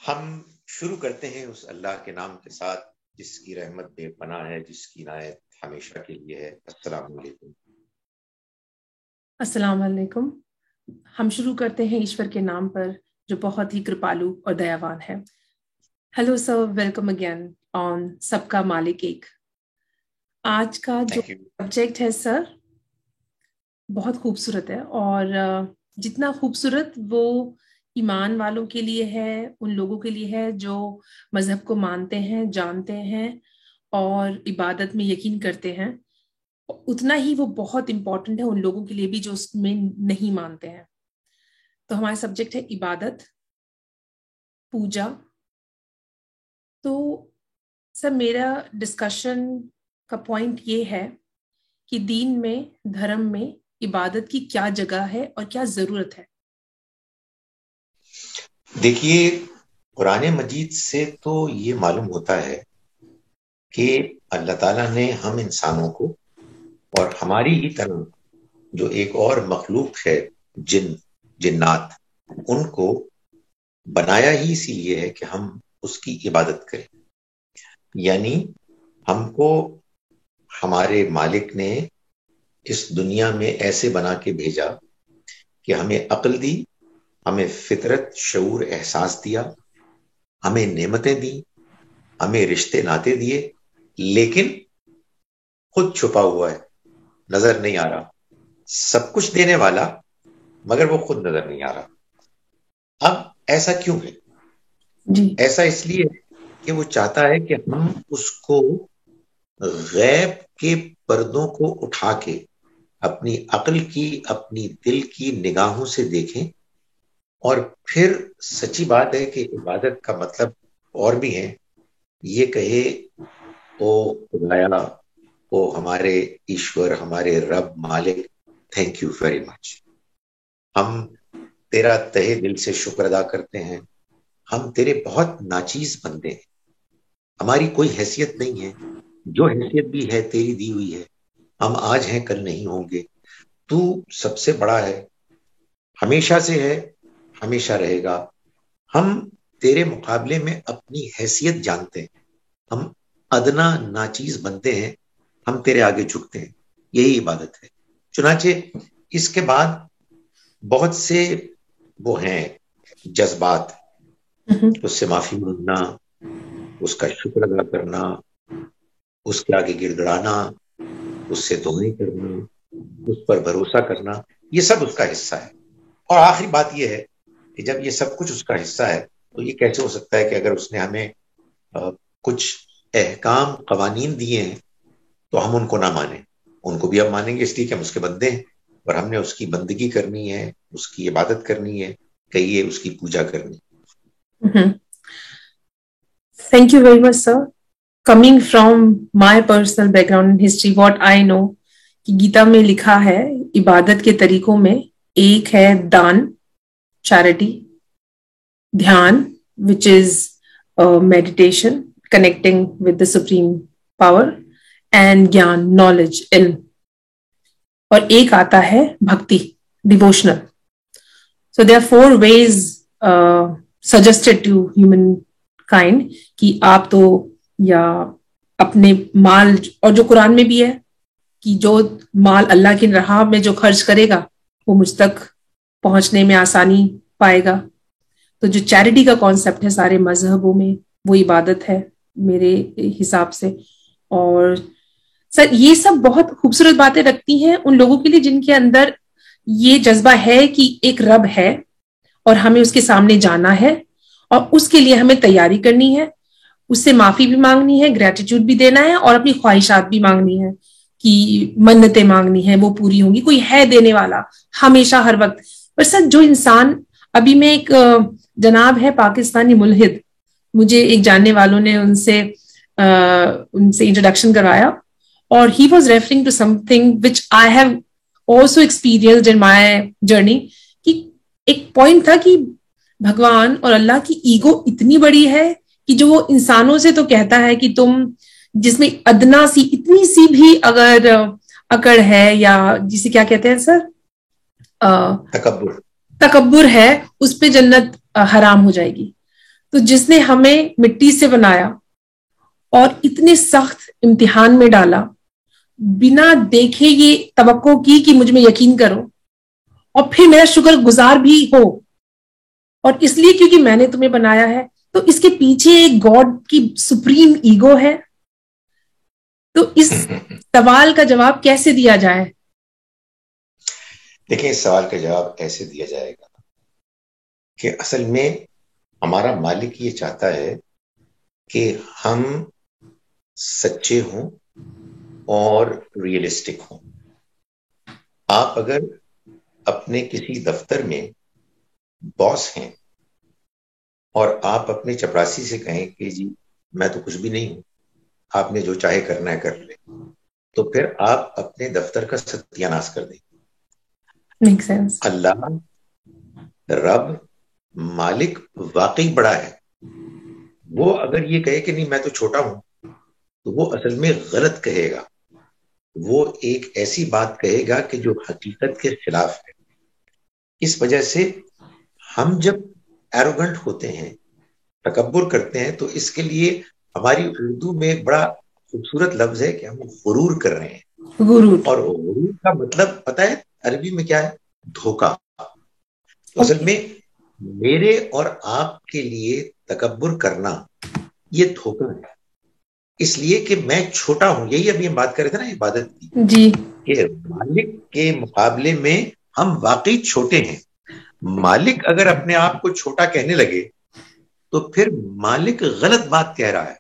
ہم شروع کرتے ہیں اس اللہ کے نام کے ساتھ جس کی رحمت بے پناہ ہے، جس کی عنایت ہمیشہ کے لیے ہے۔ السلام علیکم۔ السلام علیکم۔ ہم شروع کرتے ہیں ایشور کے نام پر جو بہت ہی کرپالو اور دیاوان ہے۔ Hello sir, welcome again on سب کا مالک ایک۔ آج کا جو سبجیکٹ ہے سر بہت خوبصورت ہے، اور جتنا خوبصورت وہ ایمان والوں کے لیے ہے، ان لوگوں کے لیے ہے جو مذہب کو مانتے ہیں، جانتے ہیں اور عبادت میں یقین کرتے ہیں، اتنا ہی وہ بہت امپورٹنٹ ہے ان لوگوں کے لیے بھی جو اس میں نہیں مانتے ہیں۔ تو ہمارا سبجیکٹ ہے عبادت، پوجا۔ تو سر میرا ڈسکشن کا پوائنٹ یہ ہے کہ دین میں، دھرم میں عبادت کی کیا جگہ ہے اور کیا ضرورت ہے۔ دیکھیے، قرآن مجید سے تو یہ معلوم ہوتا ہے کہ اللہ تعالیٰ نے ہم انسانوں کو اور ہماری ہی طرح جو ایک اور مخلوق ہے جنات، ان کو بنایا ہی اسی لیے ہے کہ ہم اس کی عبادت کریں۔ یعنی ہم کو ہمارے مالک نے اس دنیا میں ایسے بنا کے بھیجا کہ ہمیں عقل دی، ہمیں فطرت، شعور، احساس دیا، ہمیں نعمتیں دی، ہمیں رشتے ناتے دیے، لیکن خود چھپا ہوا ہے، نظر نہیں آ رہا۔ سب کچھ دینے والا مگر وہ خود نظر نہیں آ رہا۔ اب ایسا کیوں ہے؟ جی، ایسا اس لیے کہ وہ چاہتا ہے کہ ہم اس کو غیب کے پردوں کو اٹھا کے اپنی عقل کی، اپنی دل کی نگاہوں سے دیکھیں، اور پھر سچی بات ہے کہ عبادت کا مطلب اور بھی ہے۔ یہ کہے او خدایا، او ہمارے ایشور، ہمارے رب، مالک، تھینک یو ویری مچ، ہم تیرا تہے دل سے شکر ادا کرتے ہیں، ہم تیرے بہت ناچیز بندے ہیں، ہماری کوئی حیثیت نہیں ہے، جو حیثیت بھی ہے تیری دی ہوئی ہے، ہم آج ہیں کل نہیں ہوں گے، تو سب سے بڑا ہے، ہمیشہ سے ہے، ہمیشہ رہے گا۔ ہم تیرے مقابلے میں اپنی حیثیت جانتے ہیں، ہم ادنا ناچیز بنتے ہیں، ہم تیرے آگے جھکتے ہیں، یہی عبادت ہے۔ چنانچہ اس کے بعد بہت سے وہ ہیں جذبات، اس سے معافی مانگنا، اس کا شکر ادا کرنا، اس کے آگے گڑ گڑانا، اس سے دعائیں کرنا، اس پر بھروسہ کرنا، یہ سب اس کا حصہ ہے۔ اور آخری بات یہ ہے کہ جب یہ سب کچھ اس کا حصہ ہے تو یہ کیسے ہو سکتا ہے کہ اگر اس نے ہمیں کچھ احکام، قوانین دیے ہیں تو ہم ان کو نہ مانیں؟ ان کو بھی ہم مانیں گے، اس لیے کہ ہم اس کے بندے ہیں، اور ہم نے اس کی بندگی کرنی ہے، اس کی عبادت کرنی ہے، کہیے اس کی پوجا کرنی ہے۔ Thank you very much sir. Coming from my personal background history, what I know کہ گیتا میں لکھا ہے عبادت کے طریقوں میں ایک ہے دان، چیریٹی، دھیان which is meditation, connecting with the supreme power, and gyan, knowledge, علم، اور ایک آتا ہے بھکتی، devotional. So there are 4 ways suggested to humankind کہ آپ تو یا اپنے مال، اور جو قرآن میں بھی ہے کہ جو مال اللہ کی راہ میں جو خرچ کرے گا وہ مجھ تک پہنچنے میں آسانی پائے گا۔ تو جو چیریٹی کا کانسیپٹ ہے سارے مذہبوں میں، وہ عبادت ہے میرے حساب سے۔ اور سر یہ سب بہت خوبصورت باتیں رکھتی ہیں ان لوگوں کے لیے جن کے اندر یہ جذبہ ہے کہ ایک رب ہے اور ہمیں اس کے سامنے جانا ہے، اور اس کے لیے ہمیں تیاری کرنی ہے، اس سے معافی بھی مانگنی ہے، گریٹیٹیوڈ بھی دینا ہے، اور اپنی خواہشات بھی مانگنی ہے کہ منتیں مانگنی ہے، وہ پوری ہوں گی۔ کوئی ہے دینے والا ہمیشہ، ہر وقت۔ پر سر جو انسان، ابھی میں ایک جناب ہے پاکستانی ملحد، مجھے ایک جاننے والوں نے ان سے انٹروڈکشن کروایا، اور he was referring to something which I have also experienced in my journey, کہ ایک پوائنٹ تھا کہ بھگوان اور اللہ کی ایگو اتنی بڑی ہے کہ جو وہ انسانوں سے تو کہتا ہے کہ تم جس میں ادنا سی، اتنی سی بھی اگر اکڑ ہے، یا جسے کیا کہتے ہیں سر، تکبر ہے، اس پہ جنت حرام ہو جائے گی۔ تو جس نے ہمیں مٹی سے بنایا اور اتنے سخت امتحان میں ڈالا، بنا دیکھے یہ توقع کی کہ مجھ میں یقین کرو اور پھر میرا شکر گزار بھی ہو، اور اس لیے کیونکہ میں نے تمہیں بنایا ہے، تو اس کے پیچھے ایک گاڈ کی سپریم ایگو ہے. تو اس سوال کا جواب کیسے دیا جائے؟ دیکھیں، اس سوال کا جواب ایسے دیا جائے گا کہ اصل میں ہمارا مالک یہ چاہتا ہے کہ ہم سچے ہوں اور ریئلسٹک ہوں. آپ اگر اپنے کسی دفتر میں باس ہیں اور آپ اپنے چپراسی سے کہیں کہ جی میں تو کچھ بھی نہیں ہوں، آپ نے جو چاہے کرنا ہے کر لیں، تو پھر آپ اپنے دفتر کا ستیہ ناش کر دیں. Makes sense. اللہ رب مالک واقعی بڑا ہے. وہ اگر یہ کہے کہ نہیں میں تو چھوٹا ہوں، تو وہ اصل میں غلط کہے گا. وہ ایک ایسی بات کہے گا کہ جو حقیقت کے خلاف ہے. اس وجہ سے ہم جب ایروگنٹ ہوتے ہیں، تکبر کرتے ہیں، تو اس کے لیے ہماری اردو میں ایک بڑا خوبصورت لفظ ہے کہ ہم غرور کر رہے ہیں. غرور. اور غرور کا مطلب پتہ ہے عربی میں کیا ہے؟ دھوکہ. تو اصل میں میرے اور آپ کے لیے تکبر کرنا یہ دھوکہ ہے، اس لیے کہ میں چھوٹا ہوں. یہی ابھی ہم بات کر رہے تھے نا عبادت کی، جی، کہ مالک کے مقابلے میں ہم واقعی چھوٹے ہیں. مالک اگر اپنے آپ کو چھوٹا کہنے لگے تو پھر مالک غلط بات کہہ رہا ہے.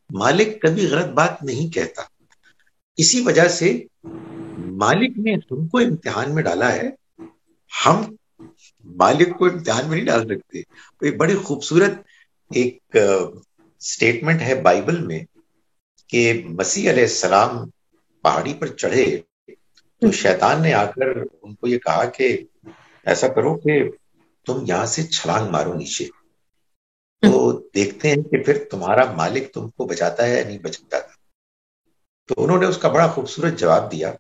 مالک کبھی غلط بات نہیں کہتا. اسی وجہ سے مالک نے ہم کو امتحان میں ڈالا ہے، ہم مالک کو امتحان میں نہیں ڈال سکتے. ایک بڑی خوبصورت ایک سٹیٹمنٹ ہے بائبل میں کہ مسیح علیہ السلام پہاڑی پر چڑھے تو شیطان نے آ کر ان کو یہ کہا کہ ایسا کرو کہ تم یہاں سے چھلانگ مارو نیچے، تو دیکھتے ہیں کہ پھر تمہارا مالک تم کو بچاتا ہے یا نہیں بچاتا. تو انہوں نے اس کا بڑا خوبصورت جواب دیا.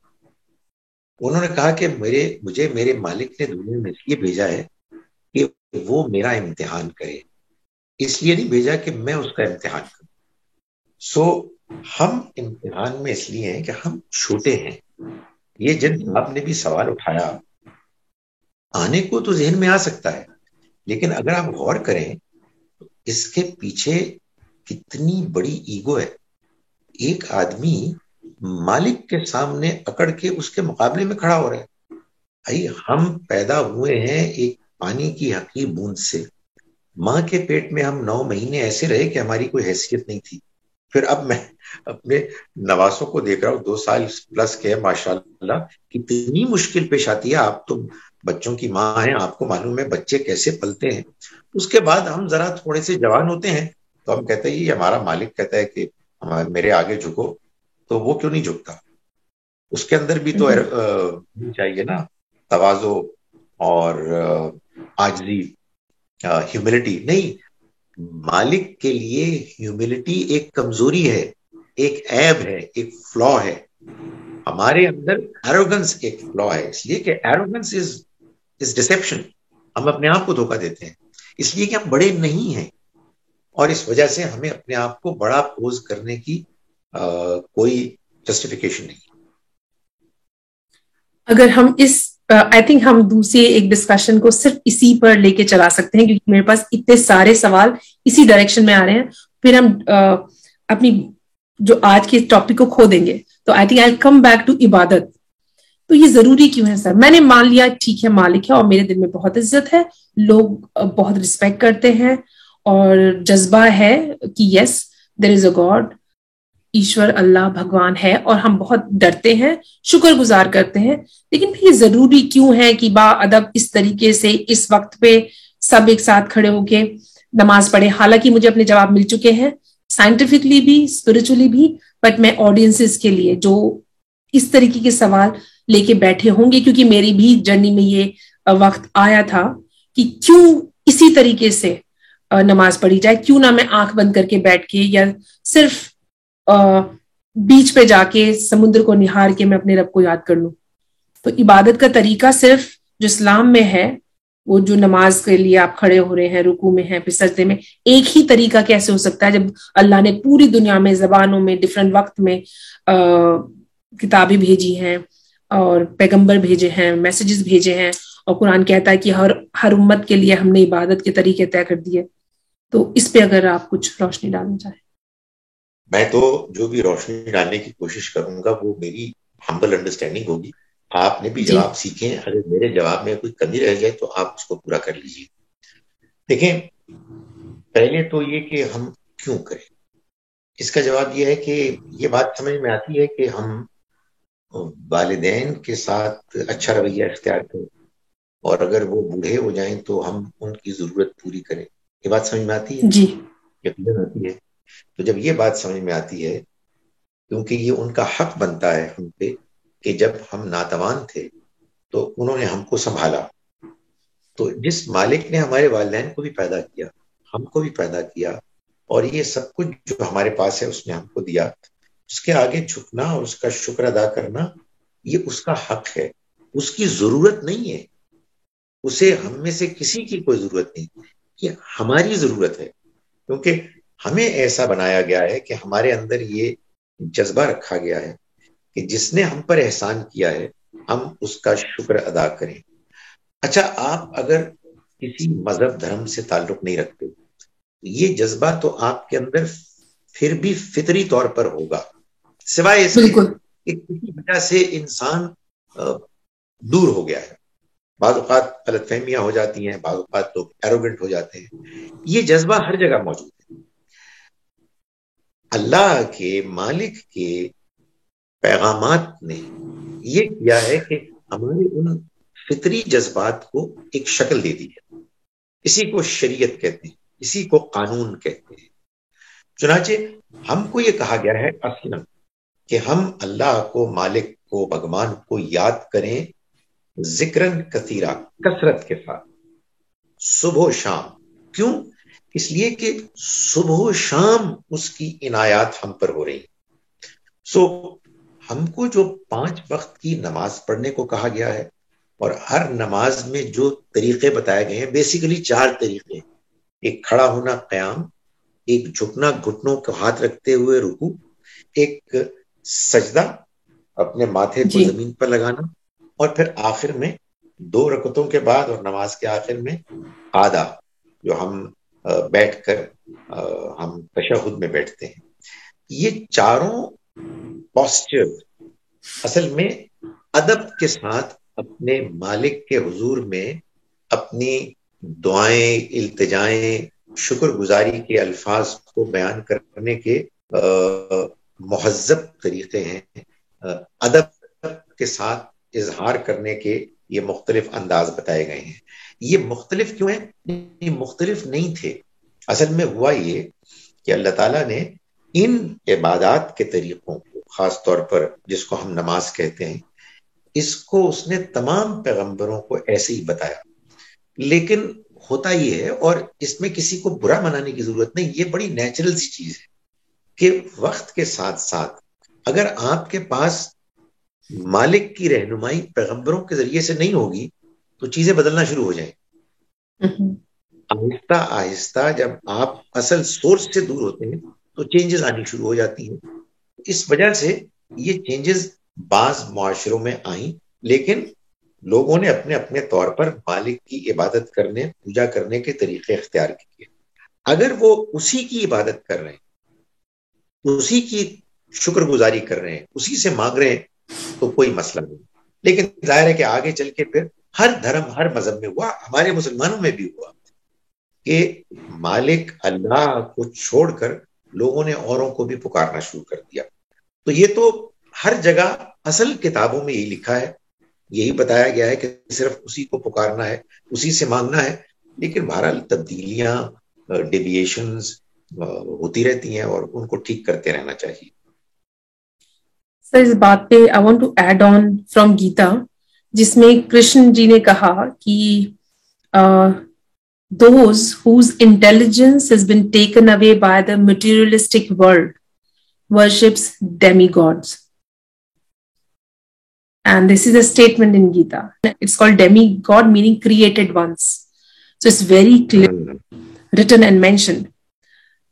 انہوں نے کہا کہ مجھے میرے مالک نے دنیا میں اس لیے بھیجا ہے کہ وہ میرا امتحان کرے، اس لیے نہیں بھیجا کہ میں اس کا امتحان کروں. سو ہم امتحان میں اس لیے ہیں کہ ہم چھوٹے ہیں. یہ جن آپ نے بھی سوال اٹھایا، آنے کو تو ذہن میں آ سکتا ہے، لیکن اگر آپ غور کریں تو اس کے پیچھے کتنی بڑی ایگو ہے. ایک آدمی مالک کے سامنے اکڑ کے اس کے مقابلے میں کھڑا ہو رہا ہے. بھائی ہم پیدا ہوئے ہیں ایک پانی کی حقیر بوند سے. ماں کے پیٹ میں ہم 9 مہینے ایسے رہے کہ ہماری کوئی حیثیت نہیں تھی. پھر اب میں اپنے نواسوں کو دیکھ رہا ہوں 2 سال پلس کے، ماشاء اللہ کتنی مشکل پیش آتی ہے. آپ تو بچوں کی ماں ہیں، آپ کو معلوم ہے بچے کیسے پلتے ہیں. اس کے بعد ہم ذرا تھوڑے سے جوان ہوتے ہیں تو ہم کہتے ہیں یہ ہمارا مالک کہتا ہے کہ میرے آگے جھکو، تو وہ کیوں نہیں جھکتا؟ اس کے اندر بھی تو چاہیے نا تواضع اور عاجزی، ہیوملٹی. نہیں، مالک کے لیے ہیوملٹی ایک کمزوری ہے، ایک عیب ہے، ایک فلا ہے. ہمارے اندر ایروگنس ایک فلا ہے، اس لیے کہ ایروگنس از ڈسیپشن. ہم اپنے آپ کو دھوکہ دیتے ہیں اس لیے کہ ہم بڑے نہیں ہیں، اور اس وجہ سے ہمیں اپنے آپ کو بڑا پوز کرنے کی کوئی جسٹیفیکیشن نہیں. اگر ہم اس آئی تھنک ہم دوسری ایک ڈسکشن کو صرف اسی پر لے کے چلا سکتے ہیں، کیونکہ میرے پاس اتنے سارے سوال اسی ڈائریکشن میں آ رہے ہیں، پھر ہم اپنی جو آج کے ٹاپک کو کھو دیں گے. تو I think I come back to عبادت. تو یہ ضروری کیوں ہے سر؟ میں نے مان لیا ٹھیک ہے مالک ہے اور میرے دل میں بہت عزت ہے، لوگ بہت رسپیکٹ کرتے ہیں اور جذبہ ہے کہ yes there is a God, Ishwar اللہ بھگوان ہے، اور ہم بہت ڈرتے ہیں، شکر گزار کرتے ہیں. لیکن یہ ضروری کیوں ہے کہ با ادب اس طریقے سے اس وقت پہ سب ایک ساتھ کھڑے ہو کے نماز پڑھے؟ حالانکہ مجھے اپنے جواب مل چکے ہیں سائنٹیفکلی بھی، اسپرچولی بھی، بٹ میں آڈینسز کے لیے جو اس طریقے کے سوال لے کے بیٹھے ہوں گے، کیونکہ میری بھی جرنی میں یہ وقت آیا تھا کہ کیوں اسی طریقے سے نماز پڑھی جائے، کیوں نہ میں آنکھ بند کر کے بیٹھ کے یا صرف بیچ پہ جا کے سمندر کو نہار کے میں اپنے رب کو یاد کر لوں. تو عبادت کا طریقہ صرف جو اسلام میں ہے وہ جو نماز کے لیے آپ کھڑے ہو رہے ہیں، رکوع میں ہیں، پھر سجدے میں، ایک ہی طریقہ کیسے ہو سکتا ہے جب اللہ نے پوری دنیا میں زبانوں میں ڈفرینٹ وقت میں کتابیں بھیجی ہیں اور پیغمبر بھیجے ہیں، میسیجز بھیجے ہیں، اور قرآن کہتا ہے کہ ہر امت کے لیے ہم نے عبادت کے طریقے طے کر دیے. تو اس پہ اگر آپ کچھ روشنی ڈالنا چاہیں. میں تو جو بھی روشنی ڈالنے کی کوشش کروں گا وہ میری ہمبل انڈرسٹینڈنگ ہوگی. آپ نے بھی جواب سیکھے ہیں، اگر میرے جواب میں کوئی کمی رہ جائے تو آپ اس کو پورا کر لیجیے. دیکھیں، پہلے تو یہ کہ ہم کیوں کریں، اس کا جواب یہ ہے کہ یہ بات سمجھ میں آتی ہے کہ ہم والدین کے ساتھ اچھا رویہ اختیار کریں، اور اگر وہ بوڑھے ہو جائیں تو ہم ان کی ضرورت پوری کریں. یہ بات سمجھ میں آتی ہے؟ جی، یقیناً آتی ہے. تو جب یہ بات سمجھ میں آتی ہے، کیونکہ یہ ان کا حق بنتا ہے ہم پہ کہ جب ہم ناتوان تھے تو انہوں نے ہم کو سنبھالا. تو جس مالک نے ہمارے والدین کو بھی پیدا کیا، ہم کو بھی پیدا کیا، اور یہ سب کچھ جو ہمارے پاس ہے اس نے ہم کو دیا، اس کے آگے جھکنا اور اس کا شکر ادا کرنا یہ اس کا حق ہے. اس کی ضرورت نہیں ہے، اسے ہم میں سے کسی کی کوئی ضرورت نہیں، یہ ہماری ضرورت ہے. کیونکہ ہمیں ایسا بنایا گیا ہے کہ ہمارے اندر یہ جذبہ رکھا گیا ہے کہ جس نے ہم پر احسان کیا ہے ہم اس کا شکر ادا کریں. اچھا، آپ اگر کسی مذہب دھرم سے تعلق نہیں رکھتے، یہ جذبہ تو آپ کے اندر پھر بھی فطری طور پر ہوگا، سوائے اس کے کہ کسی وجہ سے انسان دور ہو گیا ہے. بعض اوقات غلط فہمیاں ہو جاتی ہیں، بعض اوقات لوگ ایروگنٹ ہو جاتے ہیں. یہ جذبہ ہر جگہ موجود ہے. اللہ کے مالک کے پیغامات نے یہ کیا ہے کہ ہمارے ان فطری جذبات کو ایک شکل دے دی ہے. اسی کو شریعت کہتے ہیں، اسی کو قانون کہتے ہیں. چنانچہ ہم کو یہ کہا گیا ہے اصلاً کہ ہم اللہ کو، مالک کو، بھگوان کو یاد کریں ذکرن کثیرہ، کثرت کے ساتھ، صبح و شام. کیوں؟ اس لیے کہ صبح و شام اس کی عنایات ہم پر ہو رہی ہیں. ہم کو جو 5 وقت کی نماز پڑھنے کو کہا گیا ہے، اور ہر نماز میں جو طریقے بتائے گئے ہیں، بیسیکلی 4 طریقے: ایک کھڑا ہونا قیام، ایک جھکنا گھٹنوں کو ہاتھ رکھتے ہوئے رکوع، ایک سجدہ اپنے ماتھے کو زمین پر لگانا، اور پھر آخر میں 2 رکعتوں کے بعد اور نماز کے آخر میں قعدہ، جو ہم بیٹھ کر ہم تشہد میں بیٹھتے ہیں. یہ چاروں پوسچر اصل میں ادب کے ساتھ اپنے مالک کے حضور میں اپنی دعائیں، التجائیں، شکر گزاری کے الفاظ کو بیان کرنے کے مہذب طریقے ہیں. ادب کے ساتھ اظہار کرنے کے یہ مختلف انداز بتائے گئے ہیں. یہ مختلف کیوں ہیں؟ یہ مختلف نہیں تھے. اصل میں ہوا یہ کہ اللہ تعالیٰ نے ان عبادات کے طریقوں کو، خاص طور پر جس کو ہم نماز کہتے ہیں، اس کو اس نے تمام پیغمبروں کو ایسے ہی بتایا. لیکن ہوتا یہ ہے، اور اس میں کسی کو برا منانے کی ضرورت نہیں، یہ بڑی نیچرل سی چیز ہے کہ وقت کے ساتھ ساتھ اگر آپ کے پاس مالک کی رہنمائی پیغمبروں کے ذریعے سے نہیں ہوگی تو چیزیں بدلنا شروع ہو جائیں. آہستہ آہستہ جب آپ اصل سورس سے دور ہوتے ہیں تو چینجز آنی شروع ہو جاتی ہیں. اس وجہ سے یہ چینجز بعض معاشروں میں آئیں، لیکن لوگوں نے اپنے اپنے طور پر مالک کی عبادت کرنے، پوجا کرنے کے طریقے اختیار کیے. اگر وہ اسی کی عبادت کر رہے ہیں، اسی کی شکر گزاری کر رہے ہیں، اسی سے مانگ رہے ہیں تو کوئی مسئلہ نہیں. لیکن ظاہر ہے کہ آگے چل کے پھر ہر دھرم، ہر مذہب میں ہوا، ہمارے مسلمانوں میں بھی ہوا کہ مالک اللہ کو چھوڑ کر لوگوں نے اوروں کو بھی پکارنا شروع کر دیا. تو یہ تو ہر جگہ اصل کتابوں میں یہی لکھا ہے، یہی بتایا گیا ہے کہ صرف اسی کو پکارنا ہے، اسی سے مانگنا ہے. لیکن بہرحال تبدیلیاں، ڈیویشنز ہوتی رہتی ہیں اور ان کو ٹھیک کرتے رہنا چاہیے. سر، اس بات پہ I want to add on from Gita, جس میں کرشن جی نے کہا کہ those whose intelligence has been taken away by the materialistic world worships demigods. And this is a statement in Gita. It's called demigod, meaning created ones. So it's very clear written and mentioned.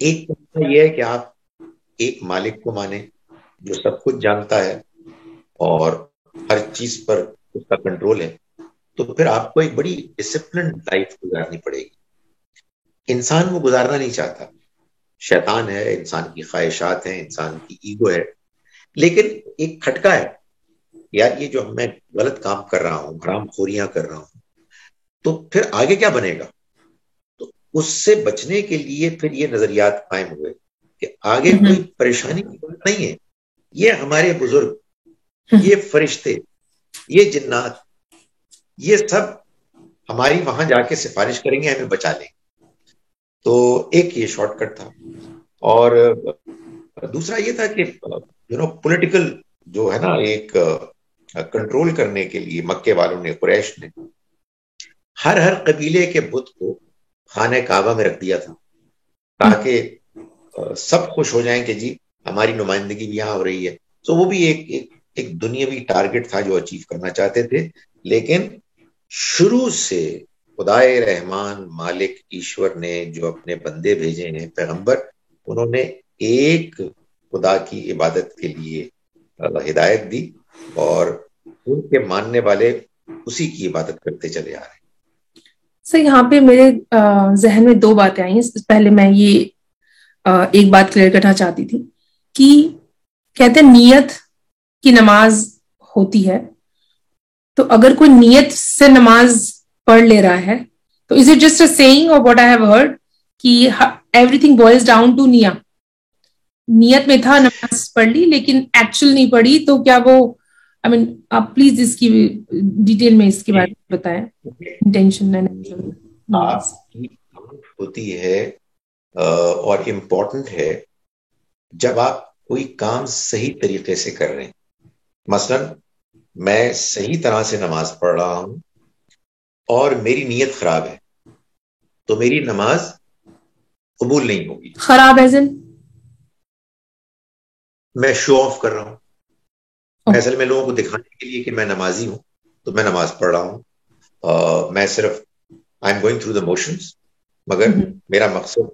ایک یہ ہے کہ آپ ایک مالک کو مانیں جو سب کچھ جانتا ہے اور ہر چیز پر اس کا کنٹرول ہے، تو پھر آپ کو ایک بڑی ڈسپلنڈ لائف گزارنی پڑے گی۔ انسان وہ گزارنا نہیں چاہتا، شیطان ہے، انسان کی خواہشات ہیں، انسان کی ایگو ہے، لیکن ایک کھٹکا ہے، یار یہ جو میں غلط کام کر رہا ہوں، حرام خوریاں کر رہا ہوں، تو پھر آگے کیا بنے گا؟ تو اس سے بچنے کے لیے پھر یہ نظریات قائم ہوئے کہ آگے کوئی پریشانی کی بات نہیں ہے، یہ ہمارے بزرگ، یہ فرشتے، یہ جنات، یہ سب ہماری وہاں جا کے سفارش کریں گے، ہمیں بچا لیں گے۔ تو ایک یہ شارٹ کٹ تھا، اور دوسرا یہ تھا کہ پولیٹیکل جو ہے نا، ایک کنٹرول کرنے کے لیے مکے والوں نے، قریش نے ہر قبیلے کے بت کو خانہ کعبہ میں رکھ دیا تھا، تاکہ سب خوش ہو جائیں کہ جی ہماری نمائندگی بھی یہاں ہو رہی ہے۔ تو وہ بھی ایک دنیاوی ٹارگٹ تھا جو اچیو کرنا چاہتے تھے، لیکن شروع سے خدائے رحمان مالک ایشور نے جو اپنے بندے بھیجے ہیں پیغمبر، انہوں نے ایک خدا کی عبادت کے لیے ہدایت دی، اور ان کے ماننے والے اسی کی عبادت کرتے چلے آ رہے ہیں۔ سر یہاں پہ میرے ذہن میں دو باتیں آئی ہیں۔ پہلے میں یہ ایک بات کلیئر کرنا چاہتی تھی کہ کہتے ہیں نیت کی نماز ہوتی ہے، تو اگر کوئی نیت سے نماز پڑھ لے رہا ہے تو is it just a saying اور واٹ آئی ہیو ہرڈ کہ everything boils down to نیت میں تھا، نماز پڑھ لی لیکن ایکچوئل نہیں پڑھی، تو کیا وہ آپ پلیز اس کی ڈیٹیل میں اس کے بارے میں بتائیں، انٹینشن آپ کی ہوتی ہے اور امپورٹنٹ ہے جب آپ کوئی کام صحیح طریقے سے کر رہے ہیں۔ مثلا میں صحیح طرح سے نماز پڑھ رہا ہوں اور میری نیت خراب ہے تو میری نماز قبول نہیں ہوگی۔ خراب ایز ان میں شو آف کر رہا ہوں، میں اصل میں لوگوں کو دکھانے کے لیے کہ میں نمازی ہوں تو میں نماز پڑھ رہا ہوں، میں صرف آئی am going through the motions, مگر میرا مقصد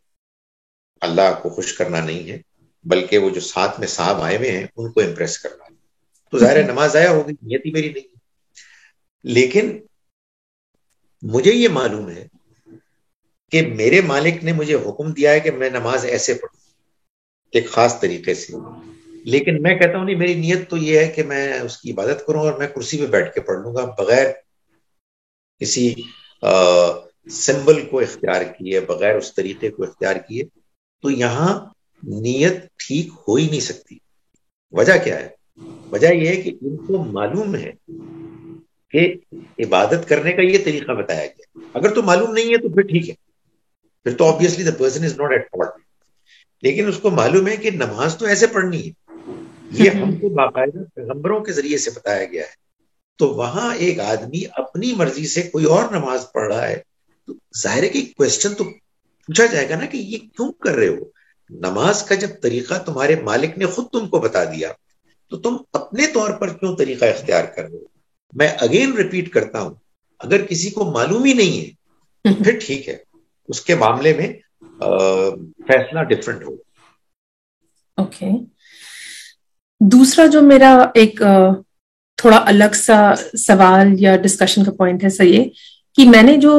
اللہ کو خوش کرنا نہیں ہے، بلکہ وہ جو ساتھ میں صاحب آئے ہوئے ہیں ان کو امپریس کرنا ہے، تو ظاہر نماز ضائع ہو گئی، نیت ہی میری نہیں ہے۔ لیکن مجھے یہ معلوم ہے کہ میرے مالک نے مجھے حکم دیا ہے کہ میں نماز ایسے پڑھوں ایک خاص طریقے سے، لیکن میں کہتا ہوں نہیں، میری نیت تو یہ ہے کہ میں اس کی عبادت کروں اور میں کرسی پہ بیٹھ کے پڑھ لوں گا بغیر کسی سمبل کو اختیار کیے، بغیر اس طریقے کو اختیار کیے، تو یہاں نیت ٹھیک ہو ہی نہیں سکتی۔ وجہ کیا ہے؟ وجہ یہ ہے کہ ان کو معلوم ہے کہ عبادت کرنے کا یہ طریقہ بتایا گیا، اگر تو معلوم نہیں ہے تو پھر ٹھیک ہے، پھر تو obviously the person is not at fault، لیکن اس کو معلوم ہے کہ نماز تو ایسے پڑھنی ہے، یہ ہم کو باقاعدہ پیغمبروں کے ذریعے سے بتایا گیا ہے، تو وہاں ایک آدمی اپنی مرضی سے کوئی اور نماز پڑھ رہا ہے تو ظاہر ہے کہ کوشچن تو پوچھا جائے گا نا کہ یہ کیوں کر رہے ہو؟ نماز کا جب طریقہ تمہارے مالک نے خود تم کو بتا دیا تو تم اپنے طور پر کیوں طریقہ اختیار کر رہے ہو؟ میں اگین ریپیٹ کرتا ہوں، اگر کسی کو معلوم ہی نہیں ہے پھر ٹھیک ہے، اس کے معاملے میں فیصلہ ڈفرنٹ ہوگا۔ اوکے، دوسرا جو میرا ایک تھوڑا الگ سا سوال یا ڈسکشن کا پوائنٹ ہے یہ کہ میں نے جو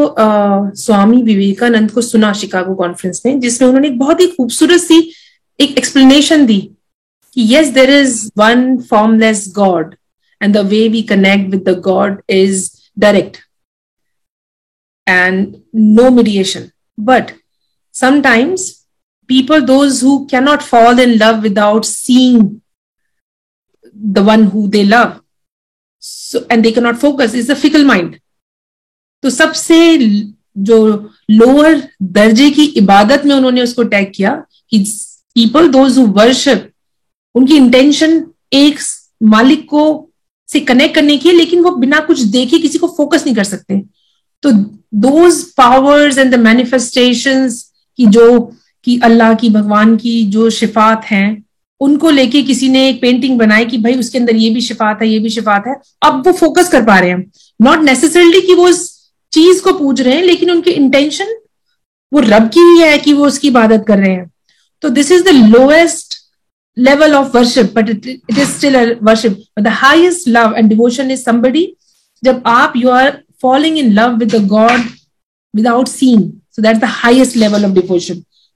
سوامی وویکانند کو سنا شکاگو کانفرنس میں، جس میں انہوں نے ایک بہت ہی خوبصورت سی ایک ایکسپلینیشن دی کہ yes there is one formless God and the way we connect with the God is direct and no mediation, but sometimes people, those who cannot fall in love without seeing the one who they love, so and they cannot focus, is a fickle mind. تو سب سے جو lower درجے کی عبادت میں انہوں نے اس کو ٹیگ کیا کہ people those who worship، ان کی انٹینشن ایک مالک کو سے کنیکٹ کرنے کی ہے، لیکن وہ بنا کچھ دیکھے کسی کو فوکس نہیں کر سکتے۔ تو those powers and the manifestations کی جو کہ اللہ کی، بھگوان کی جو شفات ہیں، ان کو لے کے کسی نے ایک پینٹنگ بنائی کہ بھائی اس کے اندر یہ بھی شفات ہے، یہ بھی شفات ہے، اب وہ فوکس کر پا رہے ہیں، ناٹ نیسسرلی کہ وہ اس چیز کو پوج رہے ہیں، لیکن ان کی انٹینشن وہ رب کی ہی ہے کہ وہ اس کی عبادت کر رہے ہیں۔ So this is the lowest level of worship, but it is still a worship. But the highest love and devotion is somebody, jab you are falling in love with the God without seeing. So that's the highest level of devotion.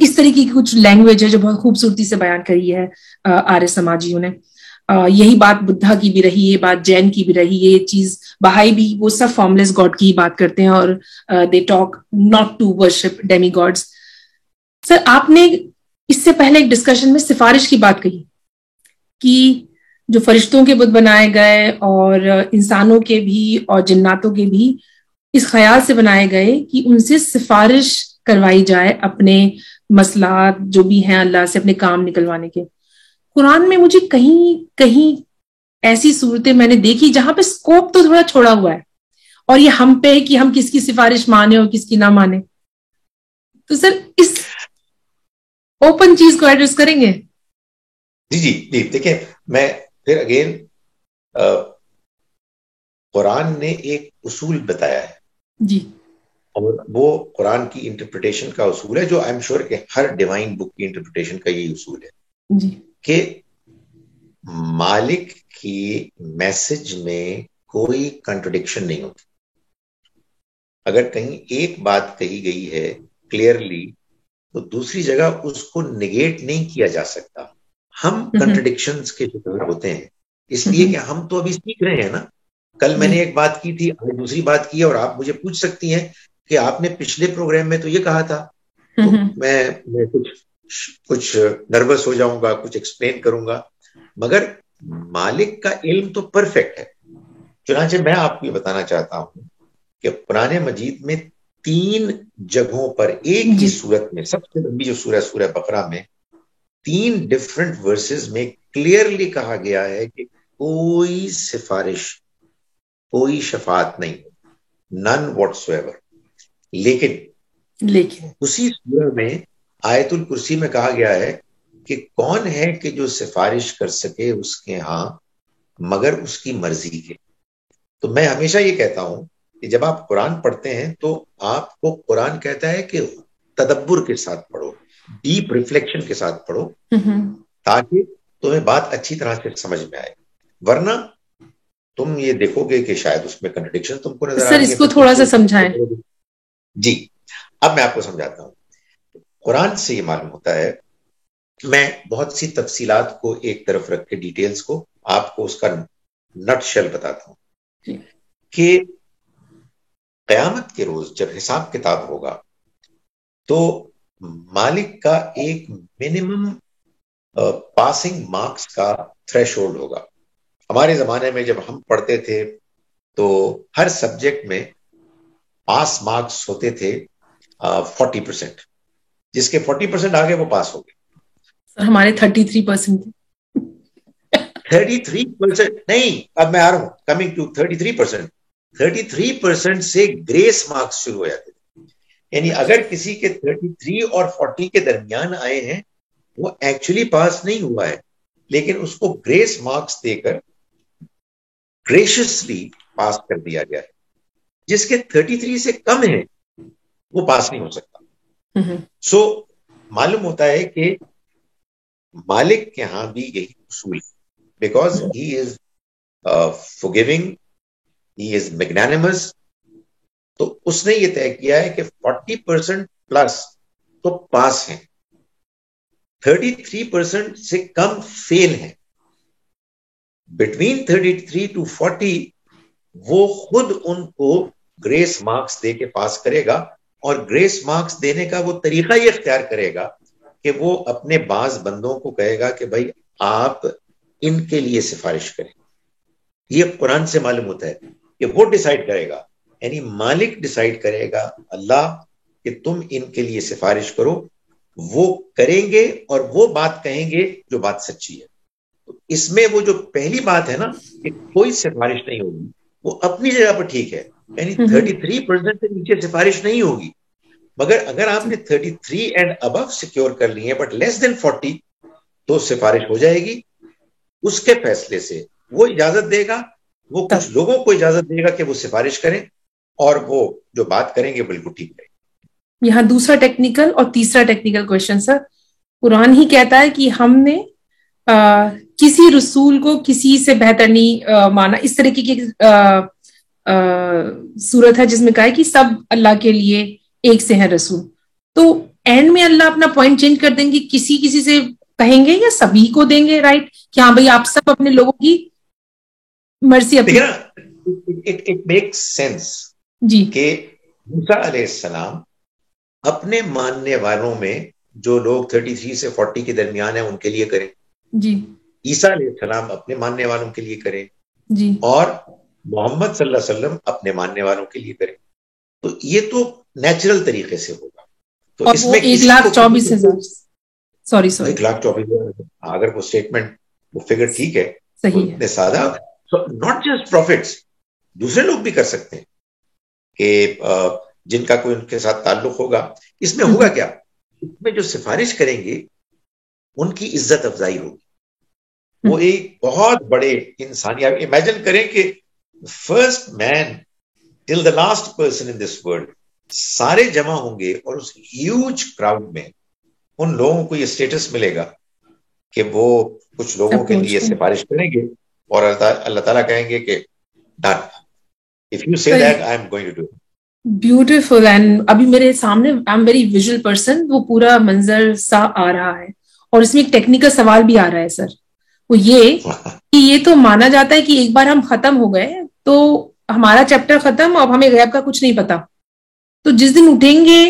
اس طریقے کی کچھ language ہے جو بہت خوبصورتی سے بیان کری ہے آریہ سماجیوں نے. یہی بات بدھا کی بھی رہی, یہ بات جین کی بھی رہی, یہ چیز بہائی بھی, وہ سب فارملیس گاڈ کی بات کرتے ہیں اور they talk not to worship demigods. Sir آپ نے اس سے پہلے ایک ڈسکشن میں سفارش کی بات کہی کہ جو فرشتوں کے بت بنائے گئے اور انسانوں کے بھی اور جناتوں کے بھی اس خیال سے بنائے گئے کہ ان سے سفارش کروائی جائے اپنے مسئلات جو بھی ہیں اللہ سے, اپنے کام نکلوانے کے. قرآن میں مجھے کہیں کہیں ایسی صورتیں میں نے دیکھی جہاں پہ سکوپ تو تھوڑا چھوڑا ہوا ہے, اور یہ ہم پہ ہے کہ ہم کس کی سفارش مانے اور کس کی نہ مانے. تو سر اس اوپن چیز کو ایڈریس کریں گے؟ جی دیکھیں, میں پھر اگین قرآن نے ایک اصول بتایا ہے جی, اور وہ قرآن کی انٹرپریٹیشن کا اصول ہے جو آئی ایم شیور کہ ہر ڈیوائن بک کی انٹرپریٹیشن کا یہی اصول ہے جی, کہ مالک کی میسج میں کوئی کنٹرڈکشن نہیں ہوتی. اگر کہیں ایک بات کہی گئی ہے کلیئرلی تو دوسری جگہ اس کو نگیٹ نہیں کیا جا سکتا. ہم کنٹرڈکشنز کے شکار ہوتے ہیں اس لیے کہ ہم تو ابھی سیکھ رہے ہیں نا. کل میں نے ایک بات کی تھی, آج دوسری بات کی, اور آپ مجھے پوچھ سکتی ہیں کہ آپ نے پچھلے پروگرام میں تو یہ کہا تھا, تو میں کچھ نروس ہو جاؤں گا, کچھ ایکسپلین کروں گا, مگر مالک کا علم تو پرفیکٹ ہے. چنانچہ میں آپ کو یہ بتانا چاہتا ہوں کہ قرآن مجید میں 3 جگہوں پر ایک ہی صورت میں, سب سے لمبی جو سورہ بقرہ میں 3 ڈفرنٹ ورسز میں کلیئرلی کہا گیا ہے کہ کوئی سفارش, کوئی شفاعت نہیں, نن واٹس ایور. لیکن اسی سورہ میں آیت الکرسی میں کہا گیا ہے کہ کون ہے کہ جو سفارش کر سکے اس کے ہاں مگر اس کی مرضی کے. تو میں ہمیشہ یہ کہتا ہوں کہ جب آپ قرآن پڑھتے ہیں تو آپ کو قرآن کہتا ہے کہ تدبر کے ساتھ پڑھو, ڈیپ ریفلیکشن کے ساتھ پڑھو, تاکہ تمہیں بات اچھی طرح سے سمجھ میں آئے. ورنہ تم یہ دیکھو گے کہ شاید اس میں کنٹرڈکشن تم کو نظر آ رہی ہے. سر اس کو تھوڑا سا سمجھائیں. جی, اب میں آپ کو سمجھاتا ہوں. قرآن سے یہ معلوم ہوتا ہے, میں بہت سی تفصیلات کو ایک طرف رکھ کے ڈیٹیلز کو آپ کو اس کا نٹ شیل بتاتا ہوں کہ قیامت کے روز جب حساب کتاب ہوگا تو مالک کا ایک منیمم پاسنگ مارکس کا تھریش ہولڈ ہوگا. ہمارے زمانے میں جب ہم پڑھتے تھے تو ہر سبجیکٹ میں پاس مارکس ہوتے تھے 40%. جس کے 40% آگے وہ پاس ہو گئے. ہمارے 33% 33% نہیں, اب میں آ رہا ہوں, کمنگ ٹو 33%. 33% سے گریس مارکس شروع ہو جاتے تھے. یعنی اگر کسی کے 33 اور 40 کے درمیان آئے ہیں وہ ایکچولی پاس نہیں ہوا ہے, لیکن اس کو گریس مارکس دے کر گریشسلی پاس کر دیا گیا ہے. جس کے 33 سے کم ہے وہ پاس نہیں ہو سکتا. سو معلوم ہوتا ہے کہ مالک کے ہاں بھی یہی اصول ہے, because he is forgiving, he is magnanimous. تو اس نے یہ طے کیا ہے کہ 40% پلس تو پاس ہیں, 33% سے کم فیل ہیں. بٹوین 33 to 40 وہ خود ان کو گریس مارکس دے کے پاس کرے گا, اور گریس مارکس دینے کا وہ طریقہ یہ اختیار کرے گا کہ وہ اپنے بعض بندوں کو کہے گا کہ بھائی آپ ان کے لیے سفارش کریں. یہ قرآن سے معلوم ہوتا ہے کہ وہ ڈیسائیڈ کرے گا, یعنی مالک ڈیسائیڈ کرے گا اللہ کہ تم ان کے لیے سفارش کرو. وہ کریں گے اور وہ بات کہیں گے جو بات سچی ہے. تو اس میں وہ جو پہلی بات ہے نا کہ کوئی سفارش نہیں ہوگی, وہ اپنی جگہ پر ٹھیک ہے, یعنی 33% سے نیچے سفارش نہیں ہوگی. مگر اگر آپ نے 33 اینڈ ابو سیکیور کر لی ہے بٹ لیس دین 40 تو سفارش ہو جائے گی. اس کے فیصلے سے وہ اجازت دے گا, وہ کچھ لوگوں کو اجازت دے گا کہ وہ سفارش کریں, اور وہ جو بات کریں گے بالکل ٹھیک رہے. یہاں دوسرا ٹیکنیکل اور تیسرا ٹیکنیکل کوشچن سر. قرآن ہی کہتا ہے کہ ہم نے کسی رسول کو کسی سے بہتر نہیں مانا. اس طریقے کی صورت ہے جس میں کہا ہے کہ سب اللہ کے لیے ایک سے ہیں رسول. تو اینڈ میں اللہ اپنا پوائنٹ چینج کر دیں گے, کسی سے کہیں گے یا سبھی کو دیں گے, رائٹ, کہ ہاں بھائی آپ سب اپنے لوگوں کی مرضی اپنی. اٹ میکس سینس جی کہ موسیٰ علیہ السلام اپنے ماننے والوں میں جو لوگ 33 سے 40 کے درمیان ہیں ان کے لیے کریں, جی عیسیٰ علیہ السلام اپنے ماننے والوں کے لیے کریں, جی اور محمد صلی اللہ علیہ وسلم اپنے ماننے والوں کے لیے کریں. تو یہ تو نیچرل طریقے سے ہوگا. تو اور اس وہ میں 1,24,000 سوری 1,24,000 اگر وہ اسٹیٹمنٹ وہ فگر ٹھیک ہے, وہ صحیح ہے. اتنے سادہ, ناٹ جسٹ پروفٹس, دوسرے لوگ بھی کر سکتے ہیں کہ جن کا کوئی ان کے ساتھ تعلق ہوگا. اس میں ہوگا کیا, اس میں جو سفارش کریں گے ان کی عزت افزائی ہوگی. وہ ایک بہت بڑے انسانی, آپ امیجن کریں کہ first man till the last person in this world سارے جمع ہوں گے, اور اس ہیوج کراؤڈ میں ان لوگوں کو یہ اسٹیٹس ملے گا کہ وہ کچھ لوگوں کے لیے سفارش کریں گے, اور اللہ تعالیٰ کہیں گے کہ done, if you say that I am going to do. Beautiful. And ابھی میرے سامنے, I am very visual person, وہ پورا منظر سا آ رہا ہے. اور اس میں ایک ٹیکنیکل سوال بھی آ رہا ہے سر, وہ یہ کہ یہ تو مانا جاتا ہے کہ ایک بار ہم ختم ہو گئے تو ہمارا چیپٹر ختم, اب ہمیں غیب کا کچھ نہیں پتا. تو جس دن اٹھیں گے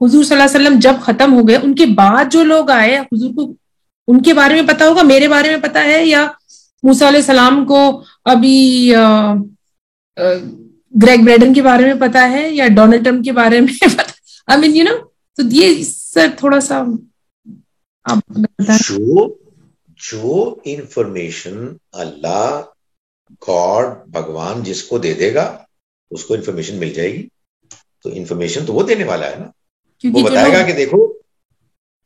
حضور صلی اللہ علیہ وسلم جب ختم ہو گئے, ان کے بعد جو لوگ آئے حضور کو ان کے بارے میں پتا ہوگا, میرے بارے میں پتا ہے, یا موسیٰ علیہ السلام کو ابھی گریگ بریڈن کے بارے میں پتا ہے, یا ڈونلڈ ٹرمپ کے بارے میں پتا, آئی مین یو نو. تو یہ سر تھوڑا سا آپ بتائیں. جو انفارمیشن اللہ گاڈ بھگوان جس کو دے دے گا اس کو انفارمیشن مل جائے گی. تو انفارمیشن تو وہ دینے والا ہے نا, وہ بتائے گا کہ دیکھو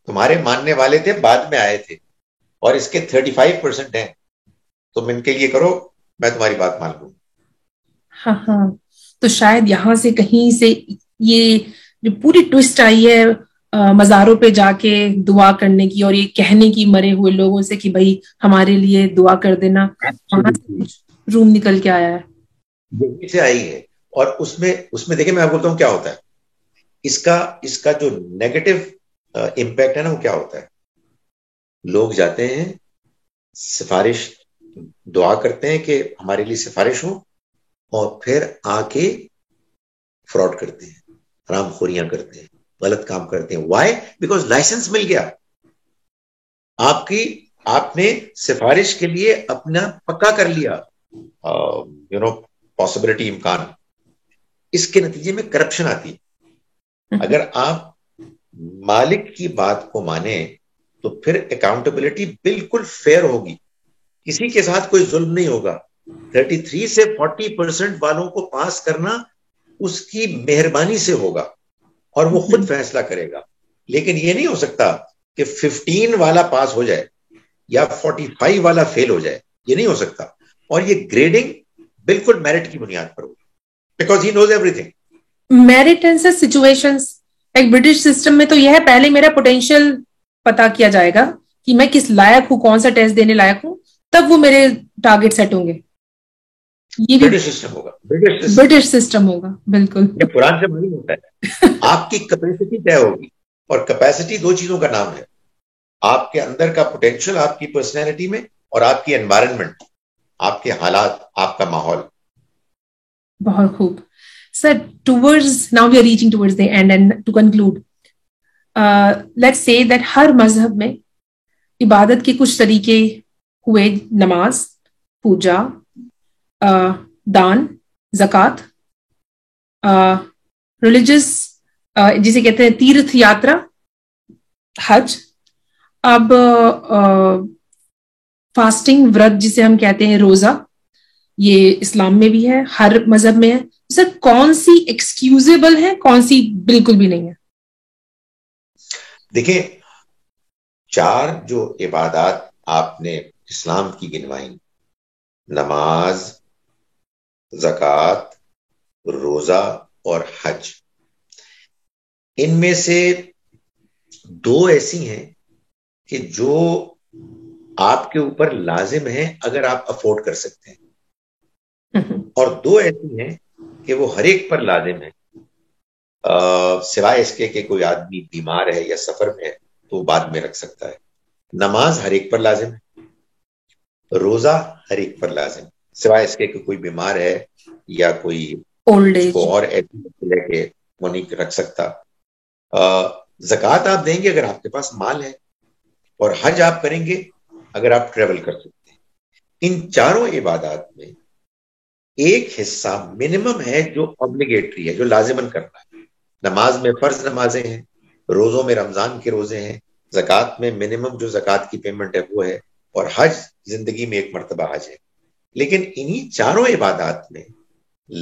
تمہارے ماننے والے تھے بعد میں آئے تھے, اور اس کے 35% ہیں, تم ان کے لیے کرو, میں تمہاری بات مان لوں. ہاں, تو شاید یہاں سے کہیں سے یہ جو پوری ٹوسٹ آئی ہے مزاروں پہ جا کے دعا کرنے کی, اور یہ کہنے کی مرے ہوئے لوگوں سے کہ بھائی ہمارے لیے دعا کر دینا, روم نکل کے آیا ہے, یہیں سے آئی ہے. اور اس میں دیکھیں, میں آپ بولتا ہوں کیا ہوتا ہے, اس کا جو نیگیٹو امپیکٹ ہے نا, وہ کیا ہوتا ہے. لوگ جاتے ہیں, سفارش دعا کرتے ہیں کہ ہمارے لیے سفارش ہو, اور پھر آ کے فراڈ کرتے ہیں, حرام خوریاں کرتے ہیں, غلط کام کرتے ہیں. وائی؟ بیکاز لائسنس مل گیا, آپ نے سفارش کے لیے اپنا پکا کر لیا, پاسبلٹی, امکان. اس کے نتیجے میں کرپشن آتی ہے. اگر آپ مالک کی بات کو مانیں تو پھر اکاؤنٹیبلٹی بالکل فیئر ہوگی, کسی کے ساتھ کوئی ظلم نہیں ہوگا. 33 سے 40% والوں کو پاس کرنا اس کی مہربانی سے ہوگا, اور وہ خود فیصلہ کرے گا. لیکن یہ نہیں ہو سکتا کہ 15 والا پاس ہو جائے یا 45 والا فیل ہو جائے, یہ نہیں ہو سکتا. اور یہ گریڈنگ بالکل میرٹ کی بنیاد پر ہوگی, because he knows everything. Merit and situations ایک برٹش سسٹم میں تو یہ ہے, پہلے میرا پوٹینشیل پتا کیا جائے گا کہ میں کس لائق ہوں, کون سا ٹیسٹ دینے لائق ہوں, تب وہ میرے ٹارگٹ سیٹ ہوں گے. یہ بھی برٹش سسٹم ہوگا. بالکل, یہ قرآن سے معلوم ہوتا ہے. آپ کی کیپیسٹی طے ہوگی, اور کیپیسٹی 2 چیزوں کا نام ہے, آپ کے اندر کا پوٹینشیل آپ کی پرسنالٹی میں, اور آپ کی انوائرمنٹ, آپ کے حالات, آپ کا ماحول. بہت خوب. Sir, now we are reaching towards the end, and to conclude, let's say that ہر مذہب میں عبادت کے کچھ طریقے ہوئے, نماز, پوجا, دان, زکوٰۃ, ریلیجس جسے کہتے ہیں تیرتھ یاترا, حج, اب فاسٹنگ, ورت جسے ہم کہتے ہیں روزہ, یہ اسلام میں بھی ہے, ہر مذہب میں ہے. سر کون سی ایکسکیوزیبل ہے, کون سی بالکل بھی نہیں ہے؟ دیکھیں, 4 جو عبادات آپ نے اسلام کی گنوائیں, نماز, زکوٰۃ, روزہ اور حج, ان میں سے 2 ایسی ہیں کہ جو آپ کے اوپر لازم ہیں اگر آپ افورڈ کر سکتے ہیں, اور 2 ایسی ہیں کہ وہ ہر ایک پر لازم ہے سوائے اس کے کہ کوئی آدمی بیمار ہے یا سفر میں ہے تو وہ بعد میں رکھ سکتا ہے. نماز ہر ایک پر لازم ہے, روزہ ہر ایک پر لازم ہے, سوائے اس کے کہ کوئی بیمار ہے یا کوئی اولڈ اس ایج. کو اور ایسی مسئلہ ہے کہ وہ نہیں رکھ سکتا. زکوٰۃ آپ دیں گے اگر آپ کے پاس مال ہے, اور حج آپ کریں گے اگر آپ ٹریول کر سکتے ہیں. ان چاروں عبادات میں ایک حصہ منیمم ہے جو obligatory ہے, جو لازماً کرنا ہے. نماز میں فرض نمازیں ہیں, روزوں میں رمضان کے روزے ہیں, زکوٰۃ میں منیمم جو زکوٰۃ کی پیمنٹ ہے وہ ہے, اور حج زندگی میں ایک مرتبہ حج ہے. لیکن انہی چاروں عبادات میں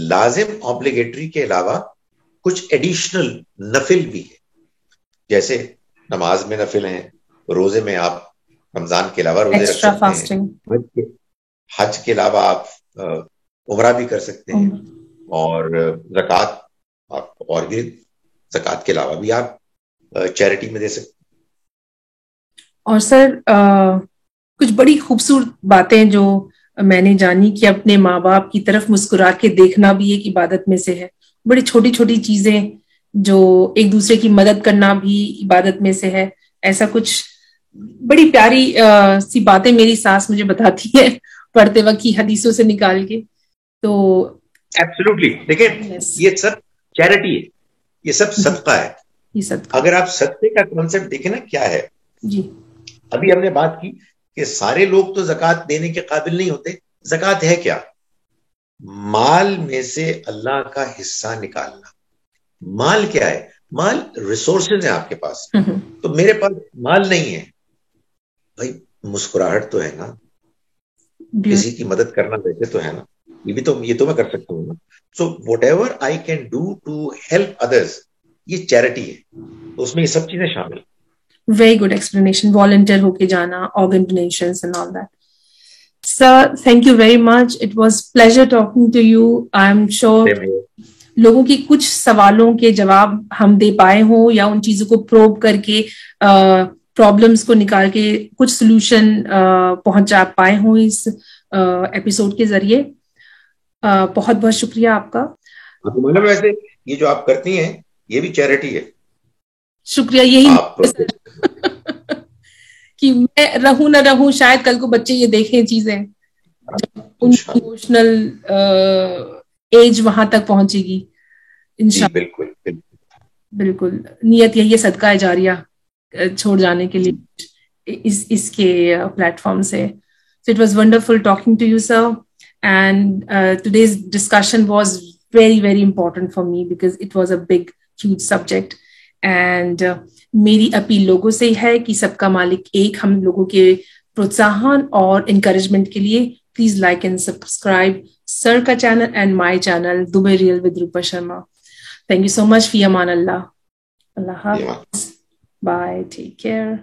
لازم obligatory کے علاوہ کچھ ایڈیشنل نفل بھی ہے. جیسے نماز میں نفل ہیں, روزے میں آپ رمضان کے علاوہ روزے رکھ ایکسٹرا سکتے ہیں, فاسٹنگ, حج کے علاوہ آپ عمرہ بھی کر سکتے ہیں, اور زکوٰۃ آپ اور بھی زکوٰۃ کے علاوہ بھی آپ چیریٹی میں دے سکتے ہیں. اور سر کچھ بڑی خوبصورت باتیں جو میں نے جانی کہ اپنے ماں باپ کی طرف مسکرا کے دیکھنا بھی ایک عبادت میں سے ہے. بڑی چھوٹی چھوٹی چیزیں جو ایک دوسرے کی مدد کرنا بھی عبادت میں سے ہے. ایسا کچھ بڑی پیاری سی باتیں میری ساس مجھے بتاتی ہے پڑھتے وقت کی حدیثوں سے نکال کے. تو ایبسولوٹلی دیکھیں, یہ سب چیریٹی ہے, یہ سب صدقہ ہے. یہ صدقہ, اگر آپ صدقے کا کانسیپٹ دیکھیں نا کیا ہے, جی ابھی ہم نے بات کی کہ سارے لوگ تو زکوٰۃ دینے کے قابل نہیں ہوتے. زکوٰۃ ہے کیا؟ مال میں سے اللہ کا حصہ نکالنا. مال کیا ہے؟ مال ریسورسز ہیں آپ کے پاس. تو میرے پاس مال نہیں ہے بھائی, مسکراہٹ تو ہے نا, کسی کی مدد کرنا ویسے تو ہے نا, یہ تو میں کر سکتا ہوں نا. So whatever I can do to help others, یہ چیریٹی ہے. تو اس میں یہ سب چیزیں شامل ہیں. Very good explanation. Volunteer ہو کے جانا, organ donations and all that. Sir, thank you very much. It was pleasure talking to you. I'm sure لوگوں کی کچھ سوالوں کے جواب ہم دے پائے ہوں, یا ان چیزوں کو پروب کر کے پرابلمس کو نکال کے کچھ سولوشن پہنچا پائے ہوں اس ایپیسوڈ کے ذریعے. بہت بہت شکریہ آپ کا. ویسے یہ جو آپ کرتی ہیں یہ بھی چیریٹی ہے. شکریہ. یہی کہ میں رہوں نہ رہوں, شاید کل کو بچے یہ دیکھیں چیزیں, ان کی ایموشنل ایج وہاں تک پہنچے گی انشاءاللہ. بالکل نیت یہی ہے صدقہ جاریہ چھوڑ جانے کے لیے اس کے پلیٹ فارم سے. So it was wonderful talking to you, sir. And today's discussion was very, very important for me because it was a big, huge subject. And میری اپیل لوگوں سے ہے کہ سب کا مالک ایک, ہم لوگوں کے پروتساہن اور انکریجمنٹ کے لیے please like and subscribe sir کا channel and my channel Dubai real with Roopa Sharma. Thank you so much. فی امان اللہ. اللہ حافظ. بائے. Take care.